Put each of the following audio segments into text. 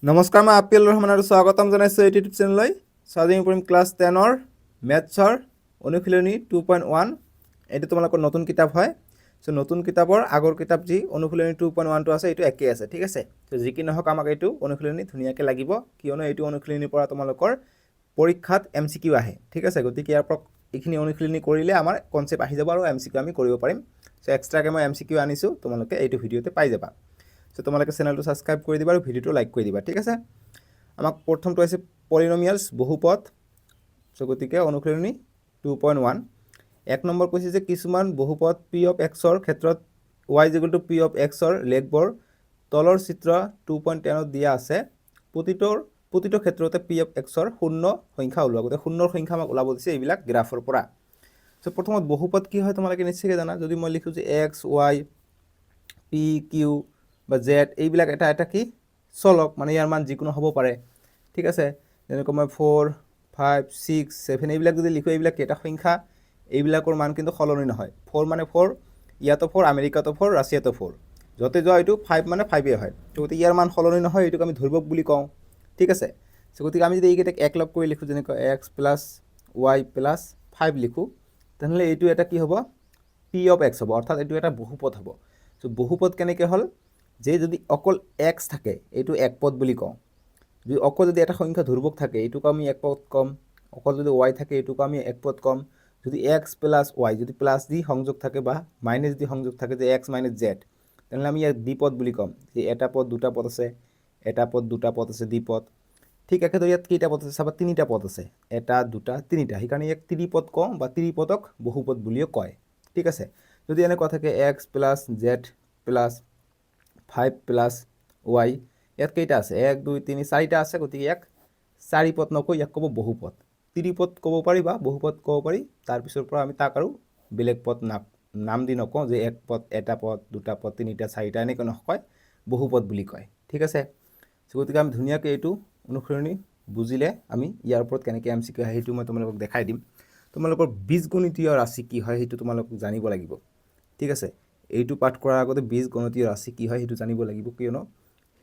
নমস্কাৰ, মই আপিল ৰহমান আৰু স্বাগতম জনাইছোঁ এই ইউটিউব চেনেললৈ। আজি আমি পঢ়িম ক্লাছ 10ৰ মেথছৰ অনুশীলনী 2.1। এইটো তোমালোকৰ নতুন কিতাপ হয়। চ' নতুন কিতাপৰ আগৰ কিতাপ যি অনুশীলনী 2.1টো আছে এইটো একেই আছে, ঠিক আছে। চ' যি কি নহওক আমাক এইটো অনুশীলনী ধুনীয়াকৈ লাগিব, কিয়নো এইটো অনুশীলনীৰ পৰা তোমালোকৰ পৰীক্ষাত MCQ আহে, ঠিক আছে। গতিকে ইয়াৰ পৰা এইখিনি অনুশীলনী কৰিলে আমাৰ কনচেপ্ট আহি যাব আৰু MCQ আমি কৰিব পাৰিম। চ' এক্সট্ৰাকৈ মই MCQ আনিছোঁ, তোমালোকে এইটো ভিডিঅ'তে পাই যাবা। চ' তোমালোকে চেনেলটো ছাবস্ক্ৰাইব কৰি দিবা আৰু ভিডিঅ'টো লাইক কৰি দিবা, ঠিক আছে। আমাক প্ৰথমটো আছে পলিনমিয়ালছ বহুপদ। চ' গতিকে অনুশীলনী 2.1 এক নম্বৰ কৈছে যে কিছুমান বহুপদ P of Xৰ ক্ষেত্ৰত y = P of Xৰ লেখবোৰ তলৰ চিত্ৰ 2.10ত দিয়া আছে। প্ৰতিটো ক্ষেত্ৰতে P of Xৰ শূন্য সংখ্যা ওলোৱা, গতিকে শূন্যৰ সংখ্যা আমাক ওলাব দিছে এইবিলাক গ্ৰাফৰ পৰা। চ' প্ৰথমত বহুপদ কি হয় তোমালোকে নিশ্চয়কৈ জানা। যদি মই লিখোঁ যে X, Y, P, Q বা Z এইবিলাক এটা এটা কি চলক, মানে ইয়াৰ মান যিকোনো হ'ব পাৰে, ঠিক আছে। যেনেকৈ মই 4, 5, 6, 7 এইবিলাক যদি লিখোঁ, এইবিলাক এটা সংখ্যা, এইবিলাকৰ মান কিন্তু সলনি নহয়। 4 মানে 4, ইয়াতো 4, আমেৰিকাতো 4, ৰাছিয়াতো 4, য'তে যোৱা এইটো 5 মানে 5এ হয়। গতিকে ইয়াৰ মান সলনি নহয়, এইটোক আমি ধ্ৰুৱক বুলি কওঁ, ঠিক আছে। গতিকে আমি যদি এইকেইটাক একলগ কৰি লিখোঁ, যেনেকৈ X + Y + 5 লিখোঁ, তেনেহ'লে এইটো এটা কি হ'ব, P of X হ'ব, অৰ্থাৎ এইটো এটা বহুপদ হ'ব। চ' বহুপদ কেনেকৈ হ'ল, যে যদি অকল X থাকে এইটো এক পদ বুলি কওঁ, যদি অকল যদি এটা সংখ্যা ধ্ৰুৱক থাকে এইটোক আমি এক পদ ক'ম, অকল যদি Y থাকে এইটোক আমি এক পদ ক'ম, যদি X + Y যদি প্লাছ দি সংযোগ থাকে বা মাইনাছ দি সংযোগ থাকে, যে X - Z, তেনেহ'লে আমি ইয়াক দ্বিপদ বুলি ক'ম, যে এটা পদ দুটা পদ আছে, এটা পদ দুটা পদ আছে, দ্বিপদ। ঠিক একেদৰে ইয়াত কেইটা পদ আছে চাবা, তিনিটা পদ আছে, এটা দুটা তিনিটা, সেইকাৰণে ইয়াক ত্ৰিপদ কওঁ বা ত্ৰিপদক বহুপদ বুলিও কয়, ঠিক আছে। যদি এনেকুৱা থাকে X + Z + 5 + Y, ইয়াত কেইটা আছে, 1 2 3 4টা আছে, গতিকে ইয়াক চাৰিপদ নকৈ ইয়াক ক'ব বহুপদ। ত্ৰিপদ ক'ব পাৰি বা বহুপদ ক'ব পাৰি, তাৰপিছৰ পৰা আমি তাক আৰু বেলেগ পদ নাম দি নকওঁ, যে এক পদ, এটা পদ, দুটা পদ, তিনিটা, চাৰিটা এনেকৈ নকয়, বহুপদ বুলি কয়, ঠিক আছে। গতিকে আমি ধুনীয়াকৈ এইটো অনুসৰণি বুজিলে আমি ইয়াৰ ওপৰত কেনেকৈ MCQ আহে সেইটো মই তোমালোকক দেখাই দিম। তোমালোকৰ বীজগণিতীয় ৰাশি কি হয় সেইটো তোমালোক জানিব লাগিব, ঠিক আছে। এইটো পাঠ কৰাৰ আগতে বীজগণিতীয় ৰাশি কি হয় সেইটো জানিব লাগিব, কিয়নো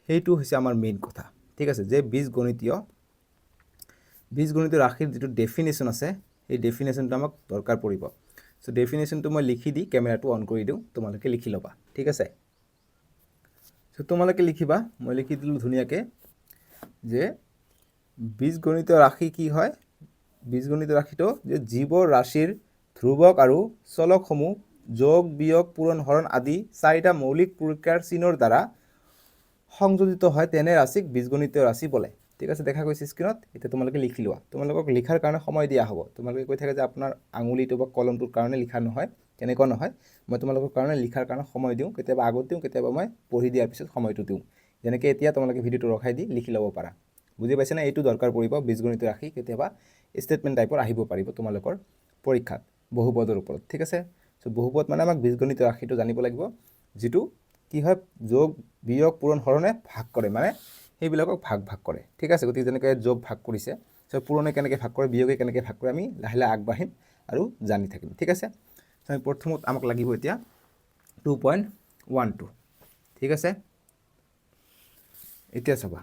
সেইটো হৈছে আমাৰ মেইন কথা, ঠিক আছে। যে বীজগণিতীয় ৰাশিৰ যিটো ডেফিনেশ্যন আছে, সেই ডেফিনেশ্যনটো আমাক দৰকাৰ পৰিব। চ' ডেফিনেশ্যনটো মই লিখি দি কেমেৰাটো অন কৰি দিওঁ, তোমালোকে লিখি ল'বা, ঠিক আছে। চ' তোমালোকে লিখিবা, মই লিখি দিলোঁ ধুনীয়াকৈ, যে বীজগণিতীয় ৰাশি কি হয়। বীজগণিতীয় ৰাশিটো যে যিবোৰ ৰাশিৰ ধ্ৰুৱক আৰু চলকসমূহ যোগ, বিয়োগ, পূৰণ, হৰণ আদি 4টা মৌলিক প্ৰক্ৰিয়াৰ চিনৰ দ্বাৰা সংযোজিত হয়, তেনে ৰাশিক বীজগণিতীয় ৰাশি বোলে, ঠিক আছে। দেখা গৈছে স্ক্ৰীনত। এতিয়া তোমালোকে লিখি লোৱা, তোমালোকক লিখাৰ কাৰণে সময় দিয়া হ'ব। তোমালোকে কৈ থাকে যে আপোনাৰ আঙুলিটো বা কলমটোৰ কাৰণে লিখা নহয়, তেনেকুৱা নহয়। মই তোমালোকৰ কাৰণে লিখাৰ কাৰণে সময় দিওঁ, কেতিয়াবা আগত দিওঁ, কেতিয়াবা মই পঢ়ি দিয়াৰ পিছত সময়টো দিওঁ। যেনেকৈ এতিয়া তোমালোকে ভিডিঅ'টো ৰখাই দি লিখি ল'ব পাৰা, বুজি পাইছেনে। এইটো দৰকাৰ পৰিব, বীজগণিতীয় ৰাশি কেতিয়াবা ষ্টেটমেণ্ট টাইপৰ আহিব পাৰিব তোমালোকৰ পৰীক্ষাত বহুপদৰ ওপৰত, ঠিক আছে। চ' বহুপদ মানে আমাক বীজগণিতীয় ৰাশিটো জানিব লাগিব, যিটো কি হয়, যোগ, বিয়োগ, পূৰণ, হৰণে ভাগ কৰে, মানে সেইবিলাকক ভাগ কৰে, ঠিক আছে। গতিকে যেনেকৈ যোগ ভাগ কৰিছে, চ' পূৰণে কেনেকৈ ভাগ কৰে, বিয়োগে কেনেকৈ ভাগ কৰে, আমি লাহে লাহে আগবাঢ়িম আৰু জানি থাকিম, ঠিক আছে। চ' আমি প্ৰথমত আমাক লাগিব এতিয়া 2.12, ঠিক আছে। এতিয়া চাবা,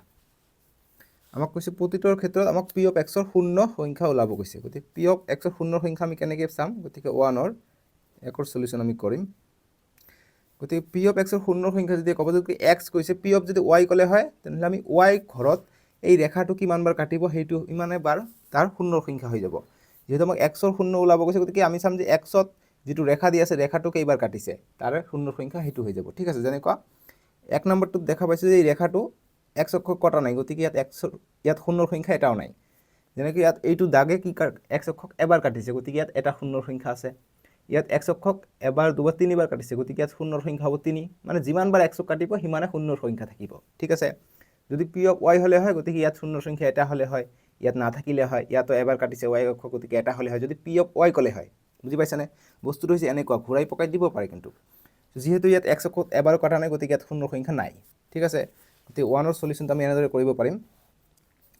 আমাক কৈছে প্ৰতিটোৰ ক্ষেত্ৰত আমাক P of Xৰ শূন্য সংখ্যা ওলাব কৈছে। গতিকে P of Xৰ শূন্য সংখ্যা আমি কেনেকৈ চাম, গতিকে 1ৰ একৰ চলিউশ্যন আমি কৰিম। গতিকে P of Xৰ শূন্য সংখ্যা যদি ক'ব, যদি X কৈছে, P of যদি Y ক'লে হয়, তেনেহ'লে আমি Y ঘৰত এই ৰেখাটো কিমান বাৰ কাটিব সেইটো ইমানে বাৰ তাৰ শূন্যৰ সংখ্যা হৈ যাব। যিহেতু আমাক Xৰ শূন্য ওলাব কৈছে, গতিকে আমি চাম যে Xত যিটো ৰেখা দি আছে, ৰেখাটো কেইবাৰ কাটিছে, তাৰে শূন্যৰ সংখ্যা সেইটো হৈ যাব, ঠিক আছে। যেনেকুৱা 1 নম্বৰটোত দেখা পাইছে যে এই ৰেখাটো X অক্ষক কটা নাই, গতিকে ইয়াত শূন্যৰ সংখ্যা এটাও নাই। যেনেকৈ ইয়াত এইটো দাগে কি X অক্ষক এবাৰ কাটিছে, গতিকে ইয়াত এটা শূন্যৰ সংখ্যা আছে। ইয়াত X অক্ষক এবাৰ, দুবাৰ, তিনিবাৰ কাটিছে, গতিকে ইয়াত শূন্যৰ সংখ্যা হ'ব 3, মানে যিমানবাৰ X কাটিব সিমানে শূন্যৰ সংখ্যা থাকিব, ঠিক আছে। যদি P of Y হ'লে হয়, গতিকে ইয়াত শূন্যৰ সংখ্যা এটা হ'লে হয়, ইয়াত নাথাকিলে হয়, ইয়াতো এবাৰ কাটিছে Y অক্ষক, গতিকে এটা হ'লে হয়, যদি P of Y ক'লে হয়, বুজি পাইছানে। বস্তুটো হৈছে এনেকুৱা, ঘূৰাই পকাই দিব পাৰে, কিন্তু যিহেতু ইয়াত X অক্ষক এবাৰো কটা নাই, গতিকে ইয়াত শূন্যৰ সংখ্যা নাই, ঠিক আছে। গতিকে 1ৰ চলিউশ্যনটো আমি এনেদৰে কৰিব পাৰিম,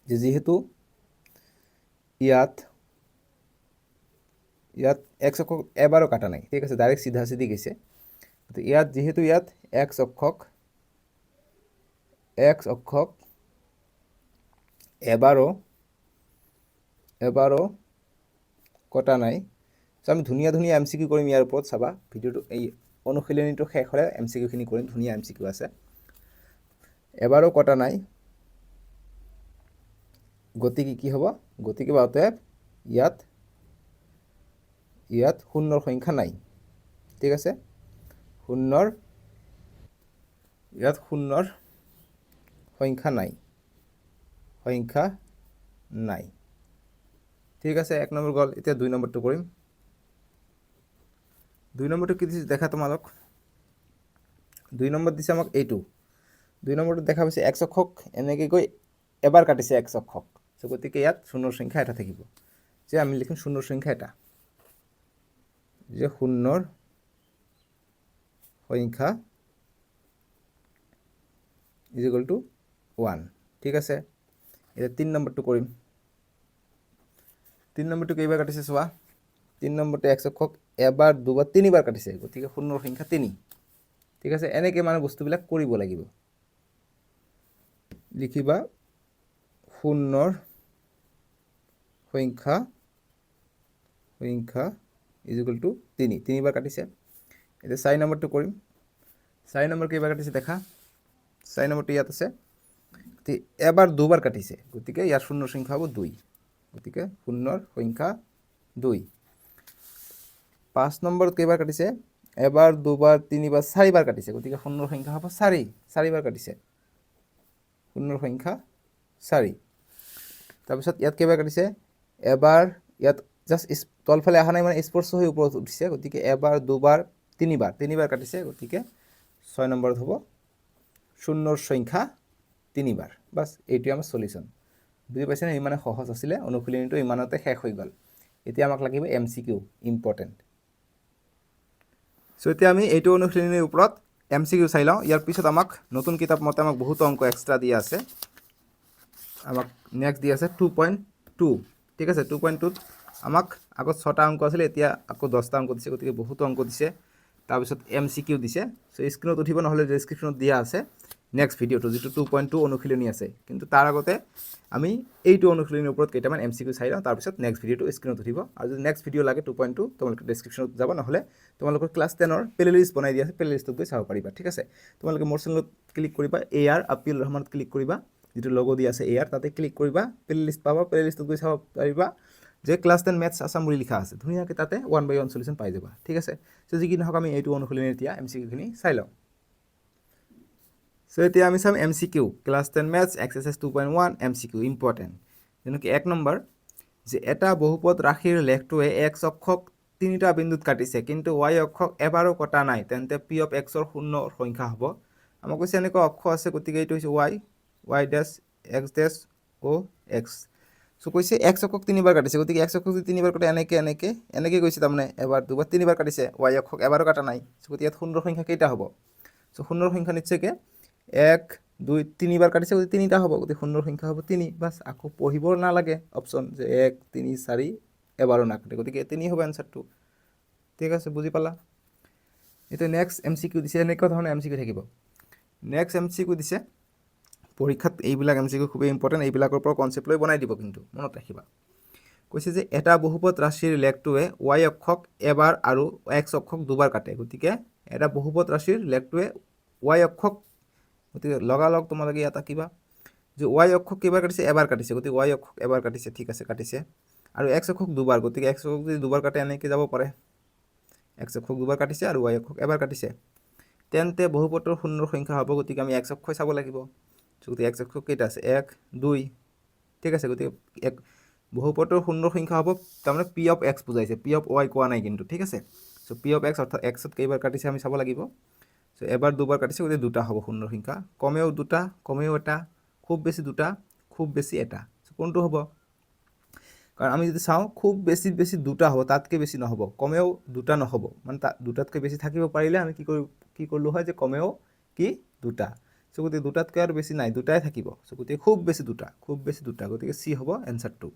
যে যিহেতু ইয়াত X অক্ষক এবাৰো কাটা নাই, ঠিক আছে, ডাইৰেক্ট চিধা চিধি গৈছে। গতিকে যিহেতু ইয়াত X অক্ষক এবাৰো কটা নাই। চ' আমি ধুনীয়া ধুনীয়া MCQ কৰিম ইয়াৰ ওপৰত, চাবা ভিডিঅ'টো এই অনুশীলনীটো শেষ হ'লে MCQখিনি কৰিম, ধুনীয়া MCQ আছে। এবাৰো কটা নাই, গতিকে কি হ'ব? গতিকে অতএব ইয়াত শূন্যৰ সংখ্যা নাই। ঠিক আছে, ইয়াত শূন্যৰ সংখ্যা নাই। ঠিক আছে, 1 নম্বৰ গ'ল। এতিয়া 2 নম্বৰটো কৰিম। 2 নম্বৰটো কি দিছে দেখা তোমালোক। 2 নম্বৰ দিছে আমাক এইটো। 2 নম্বৰটো দেখা পাইছে x অক্ষক এনেকৈ গৈ এবাৰ কাটিছে x অক্ষক। চ' গতিকে ইয়াত শূন্যৰ সংখ্যা এটা থাকিব। যে আমি লিখিম শূন্যৰ সংখ্যা এটা, যে শূন্যৰ সংখ্যা ইজ ইকুৱেল টু 1। ঠিক আছে, এতিয়া 3 নম্বৰটো কৰিম। 3 নম্বৰটো কেইবাৰ কাটিছে চোৱা। 3 নম্বৰটো x অক্ষক এবাৰ, দুবাৰ, তিনিবাৰ কাটিছে, গতিকে শূন্যৰ সংখ্যা 3। ঠিক আছে, এনেকৈ মানে বস্তুবিলাক কৰিব লাগিব। লিখিবা শূন্যৰ সংখ্যা ইজ ইকুৱেল টু 3। 3বাৰ কাটিছে। এতিয়া 4 নম্বৰটো কৰিম। 4 নম্বৰ কেইবাৰ কাটিছে দেখা। 4 নম্বৰটো ইয়াত আছে, এবাৰ দুবাৰ কাটিছে, গতিকে ইয়াৰ শূন্যৰ সংখ্যা হ'ব 2। গতিকে শূন্যৰ সংখ্যা 2। 5 নম্বৰত কেইবাৰ কাটিছে? এবাৰ, দুবাৰ, তিনিবাৰ, 4বাৰ কাটিছে, গতিকে শূন্যৰ সংখ্যা হ'ব 4। 4বাৰ কাটিছে, শূন্যৰ সংখ্যা 4। তাৰপিছত ইয়াত কেইবাৰ কাটিছে? এবাৰ, ইয়াত জাষ্ট তলফালে অহা নাই, মানে স্পৰ্শ হৈ ওপৰত উঠিছে, গতিকে এবাৰ, দুবাৰ, তিনিবাৰ কাটিছে, গতিকে 6 নম্বৰত হ'ব শূন্যৰ সংখ্যা 3বাৰ। বাছ, এইটোৱে আমাৰ সলিউশ্যন। বুজি পাইছেনে? ইমানে সহজ আছিলে, অনুশীলনীটো ইমানতে শেষ হৈ গ'ল। এতিয়া আমাক লাগিব MCQ, ইম্পৰ্টেণ্ট। চ' এতিয়া আমি এইটো অনুশীলনীৰ ওপৰত MCQ চাই লওঁ। ইয়াৰ পিছত আমাক নতুন কিতাপ মতে আমাক বহুতো অংক এক্সট্ৰা দিয়া আছে। আমাক নেক্সট দিয়া আছে 2.2। ঠিক আছে, 2.2ত আমাক আগত 6টা অংক আছিলে, এতিয়া আকৌ 10টা অংক দিছে, গতিকে বহুতো অংক দিছে। তাৰপিছত MCQ দিছে। চ' স্ক্ৰীনত উঠিব, নহ'লে ডেছক্ৰিপশ্যনত দিয়া আছে নেক্সট ভিডিঅ'টো, যিটো 2.2 অনুশীলনী আছে। কিন্তু তাৰ আগতে আমি এইটো অনুশীলনীৰ ওপৰত কেইটামান MCQ চাই লওঁ, তাৰপিছত নেক্সট ভিডিঅ'টো স্ক্ৰীনত উঠিব। আৰু যদি নেক্সট ভিডিঅ' লাগে 2.2, তোমালোকে ডেছক্ৰিপশ্যনত যাব, নহ'লে তোমালোকৰ ক্লাছ 10ৰ প্লেলিষ্ট বনাই দিয়া আছে, প্লেলিষ্টত গৈ চাব পাৰিবা। ঠিক আছে, তোমালোকে মোৰ চেনেলত ক্লিক কৰিবা, AR আপিল ৰহমানত ক্লিক কৰিবা, যিটো লগো দিয়া আছে AR, তাতে ক্লিক কৰিবা, প্লেলিষ্ট পাবা, প্লেলিষ্টত গৈ চাব পাৰিবা যে ক্লাছ 10 মেথছ আছাম বুলি লিখা আছে। ধুনীয়াকৈ তাতে 1/1 সলিউশ্যন পাই যাবা। ঠিক আছে, চ' যি কি নহওক আমি এইটো অনুশীলনী এতিয়া MCQখিনি চাই লওঁ। চ' এতিয়া আমি চাম MCQ, class 10 maths exercise 2.1 MCQ, important. যেনেকৈ 1 নম্বৰ, যে এটা বহুপদ ৰাশিৰ লেখটোৱে x অক্ষক 3টা বিন্দুত কাটিছে, কিন্তু y অক্ষক এবাৰো কটা নাই, তেন্তে P of x ৰ শূন্যৰ সংখ্যা হ'ব। আমাক কৈছে এনেকুৱা অক্ষ আছে, গতিকে এইটো হৈছে y ডেছ x ডেছ O x। চ' কৈছে x অক্ষক 3বাৰ কাটিছে, গতিকে x অক্ষক যদি 3বাৰ কাটে, এনেকৈ গৈছে, তাৰমানে এবাৰ, দুবাৰ, 3বাৰ কাটিছে, y অক্ষক এবাৰো কাটা নাই। চ' গতিকে ইয়াত শূন্যৰ সংখ্যা কেইটা হ'ব? চ' শূন্যৰ সংখ্যা নিশ্চয়কৈ 1, 2, 3বাৰ কাটিছে, গতিকে 3টা হ'ব, গতিকে শূন্যৰ সংখ্যা হ'ব 3। বাছ, আকৌ পঢ়িব নালাগে অপশ্যন, যে 1, 3, 4 এবাৰো নাকাটে, গতিকে 3 হ'ব এনচাৰটো। ঠিক আছে, বুজি পালা? এতিয়া নেক্সট MCQ দিছে, এনেকুৱা ধৰণৰ MCQ থাকিব। নেক্সট MCQ দিছে, পৰীক্ষাত এইবিলাক MCQ খুবেই ইম্পৰ্টেণ্ট, এইবিলাকৰ পৰা কনচেপ্ট লৈ বনাই দিব, কিন্তু মনত ৰাখিবা। কৈছে যে এটা বহুপদ ৰাশিৰ লেখটোৱে y অক্ষক এবাৰ আৰু x অক্ষক দুবাৰ কাটে, গতিকে এটা বহুপদ ৰাশিৰ লেখটোৱে y অক্ষক, গতিকে লগালগ তোমালোকে ইয়াত আঁকিবা যে y অক্ষক কেইবাৰ কাটিছে? এবাৰ কাটিছে, গতিকে y অক্ষক এবাৰ কাটিছে। ঠিক আছে, কাটিছে। আৰু x অক্ষক দুবাৰ, গতিকে x অক্ষক যদি দুবাৰ কাটে, এনেকৈ যাব পাৰে, x অক্ষক দুবাৰ কাটিছে আৰু y অক্ষক এবাৰ কাটিছে, তেন্তে বহুপদৰ শূন্যৰ সংখ্যা হ'ব। গতিকে আমি x অক্ষই চাব লাগিব। গতিকে x অক্ষক কেইটা আছে? 1, 2। ঠিক আছে, গতিকে বহুপদৰ শূন্যৰ সংখ্যা হ'ব, তাৰমানে P of x বুজাইছে, P of y কোৱা নাই কিন্তু। ঠিক আছে, চ' P of x অৰ্থাৎ xত কেইবাৰ কাটিছে আমি চাব লাগিব। চ' এবাৰ, দুবাৰ কাটিছে, গতিকে 2টা হ'ব শূন্যৰ সংখ্যা, কমেও 2টা, কমেও এটা, খুব বেছি 2টা, খুব বেছি এটা। চ' কোনটো হ'ব? কাৰণ আমি যদি চাওঁ, খুব বেছি 2টা হ'ব, তাতকৈ বেছি নহ'ব, কমেও 2টা নহ'ব, মানে 2টাতকৈ বেছি থাকিব পাৰিলে আমি কি কৰিলোঁ হয়, যে কমেও 2টা। চ' গতিকে 2টাতকৈ আৰু বেছি নাই, 2টাই থাকিব। চ' গতিকে খুব বেছি 2টা, গতিকে C হ'ব এনচাৰটো।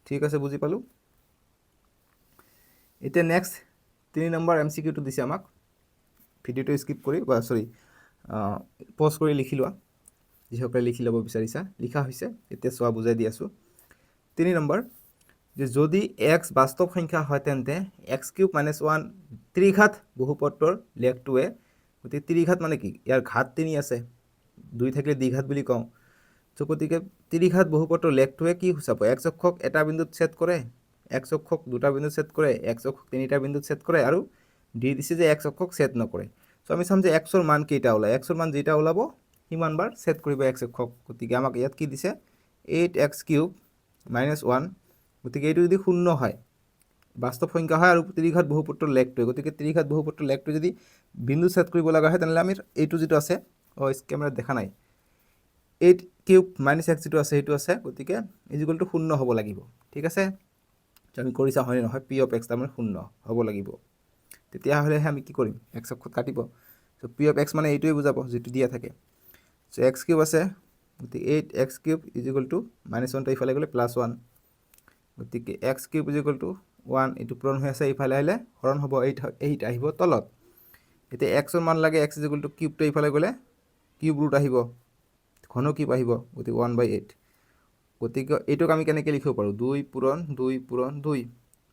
ঠিক আছে, বুজি পালোঁ। এতিয়া নেক্সট 3 নম্বৰ MCQটো দিছে আমাক। ভিডিঅ'টো স্কিপ কৰি, পজ কৰি লিখি লোৱা। যিসকলে লিখি ল'ব বিচাৰিছা লিখা হৈছে এতিয়া চোৱা বুজাই দি আছোঁ 3 নম্বৰ যে যদি x বাস্তৱ সংখ্যা হয় তেন্তে x³ - 1 ত্ৰিঘাত বহুপদৰ লেখটোৱে গতিকে ত্ৰিঘাত মানে কি ইয়াৰ ঘাত 3 আছে 2 থাকিলে দ্বিঘাত বুলি কওঁ তো গতিকে ত্ৰিঘাত বহুপদৰ লেখটোৱে কি সূচাব x অক্ষক এটা বিন্দুত ছেদ কৰে x অক্ষক দুটা বিন্দুত ছেদ কৰে x অক্ষক তিনিটা বিন্দুত ছেদ কৰে আৰু d দিছে যে x অক্ষক ছেদ নকৰে সো আমি চাম যে x ৰ মান কেইটা ওলায় x ৰ মান যেটা ওলাব সিমান বাৰ ছেদ কৰিব x অক্ষক গতিকে আমাক ইয়াত কি দিছে 8x³ - 1 গতিকে এইটো যদি শূন্য হয় বাস্তৱ সংখ্যা হয় আৰু ত্ৰিঘাত বহুপদৰ লেখটোৱে গতিকে ত্ৰিঘাত বহুপদৰ লেখটো যদি বিন্দু ছেদ কৰিব লগা হয় তেনেহ'লে আমি এইটো যেটো আছে কেমেৰাত দেখা নাই 8³ - x যেটো আছে সেইটো আছে গতিকে ইকুৱেল টু শূন্য হ'ব লাগিব ঠিক আছে আমি কৰিছা হয় নহয় p of x তাৰমানে শূন্য হ'ব লাগিব তেতিয়াহ'লে আমি কি কৰিম x অক্ষত কাটিব সো p of x মানে এইটোৱে বুজাব যেটো দিয়া থাকে সো x³ আছে গতিকে 8x³ = -1 টো ইফালে গ'লে +1 গতিকে x³ = 1 এইটো পূৰণ হৈ আছে ইফালে আহিলে হৰণ হ'ব 8 আহিব তলত এতিয়া x ৰ মান লাগে x = কিউব টো ইফালে গ'লে কিউব ৰুট আহিব ঘন কিউব আহিব গতিকে 1/8 গতিকে এইটোক আমি কেনেকৈ লিখিব পাৰোঁ 2 পূৰণ 2 পূৰণ 2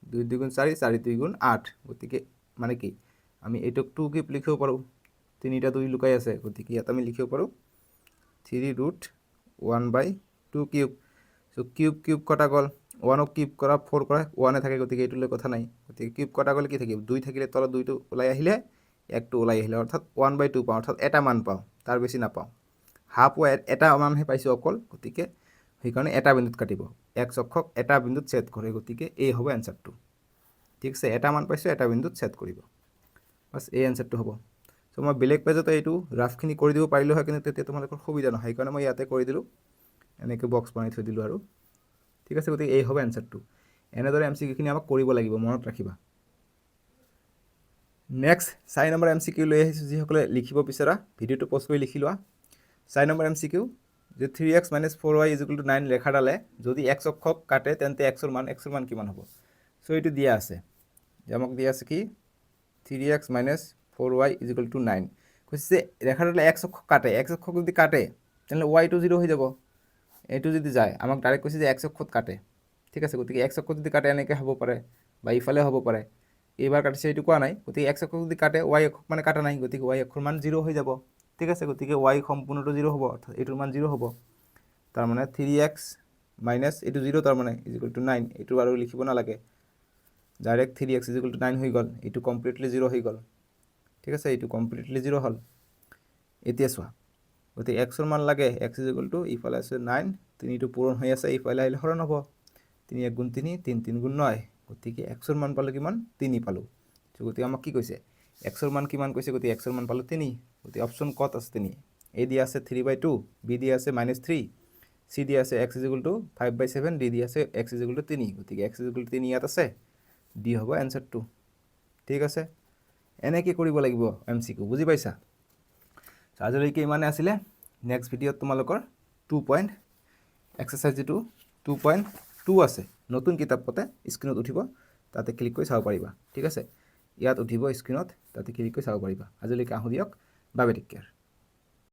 2 2 গুণ 4 4 2 গুণ 8 গতিকে মানে কি আমি এইটোক 2 কিউব লিখিব পাৰোঁ তিনিটা 2 লুকাই আছে গতিকে ইয়াত আমি লিখিব পাৰোঁ 3√1/2 কিউব সো কিউব কিউব কটা গ'ল 1 ক কিউব কৰা 4 কৰা 1 এ থাকে গতিকে এইটোলৈ কথা নাই গতিকে কিউব কটা গ'লে কি থাকিব 2 থাকিলে তলত 2 টো ওলাই আহিলে 1 টো ওলাই আহিলে অৰ্থাৎ 1/2 পাওঁ অৰ্থাৎ এটা মান পাওঁ তাৰ বেছি নাপাওঁ হাফ এটা মানহে পাইছোঁ অকল গতিকে সেইকাৰণে এটা বিন্দুত কাটিব x অক্ষক এটা বিন্দুত ছেদ কৰে গতিকে এই হ'ব এনসাৰটো ঠিক আছে এটা মান পাইছোঁ এটা বিন্দুত ছেদ কৰিব বাস এই এনসাৰটো হ'ব সো মই বেলেগ পেজতে এইটো ৰাফখিনি কৰি দিব পাৰিলোঁ হয় কিন্তু তেতিয়া তোমালোকৰ সুবিধা নহয় সেইকাৰণে মই ইয়াতে কৰি দিলোঁ এনেকৈ বক্স বনাই থৈ দিলোঁ আৰু ঠিক আছে গতিকে এই হ'ব এনসাৰটো এনেদৰে এমচিকিউখিনি আমাক কৰিব লাগিব মনত ৰাখিবা নেক্সট 4 নম্বৰ এমচিকিউ লৈ আহিছোঁ যিসকলে লিখিব বিচৰা ভিডিঅ'টো পজ কৰি লিখি লোৱা 4 নম্বৰ এমচিকিউ যে 3x - 4y = 9 লেখাডালে যদি x অক্ষক কাটে তেন্তে x ৰ মান কিমান হ'ব সো এইটো দিয়া আছে যে আমাক দিয়া আছে কি 3x - 4y = 9 কৈছে ৰেখাডালে x অক্ষক কাটে x অক্ষক যদি কাটে তেনলে y টো 0 হৈ যাব এইটো যদি যায় আমাক ডাইৰেক্ট কৈছে যে x অক্ষত কাটে ঠিক আছে গতিকে x অক্ষত যদি কাটে এনেকৈ হ'ব পাৰে বা ইফালে হ'ব পাৰে এইবাৰ কাটিছে এইটো কোৱা নাই গতিকে x অক্ষক যদি কাটে y অক্ষক মানে কাটা নাই গতিকে y অক্ষৰ মান 0 হৈ যাব ঠিক আছে গতিকে y সম্পূৰ্ণটো 0 হ'ব অৰ্থাৎ এইটোৰ মান 0 হ'ব তাৰ মানে 3x - এইটো 0 তাৰ মানে = 9 এইটো আৰু লিখিব নালাগে ডাইৰেক্ট 3x = 9 হৈ গ'ল এইটো কমপ্লিটলি 0 হৈ গ'ল ঠিক আছে এইটো কমপ্লিটলি 0 হ'ল এতিয়া চোৱা গতিকে x ৰ মান লাগে x = ইফালে আছে 9 3টো পূৰণ হৈ আছে ইফালে আহিলে হৰণ হ'ব 3 1 গুণ 3 3 3 গুণ 9 গতিকে x ৰ মান পালোঁ কিমান 3 পালোঁ গতিকে আমাক কি কৈছে x ৰ মান কিমান কৈছে গতিকে x ৰ মান পালোঁ 3 গতিকে অপশ্যন কত আছে 3 a দিয়া আছে 3/2 b দিয়া আছে -3 c দিয়া আছে x = 5/7 d দিয়া আছে x = 3 গতিকে x = 3 ইয়াত আছে d হ'ব এনসাৰটো ঠিক আছে এনেকৈ কৰিব লাগিব এমচিকিউ বুজি পাইছা আজিলৈকে ইমানে আছিলে নেক্সট ভিডিঅ'ত তোমালোকৰ 2 পইণ্ট এক্সাৰসাইজ যেটো 2.2 আছে নতুন কিতাপ পতে স্ক্ৰীনত উঠিব তাতে ক্লিক কৰি চাব পাৰিবা ঠিক আছে ইয়াত উঠিব স্ক্ৰীনত তাতে ক্লিক কৰি চাব পাৰিবা আজিলৈকে আহো দিয়ক বাই বাই টেক কেয়াৰ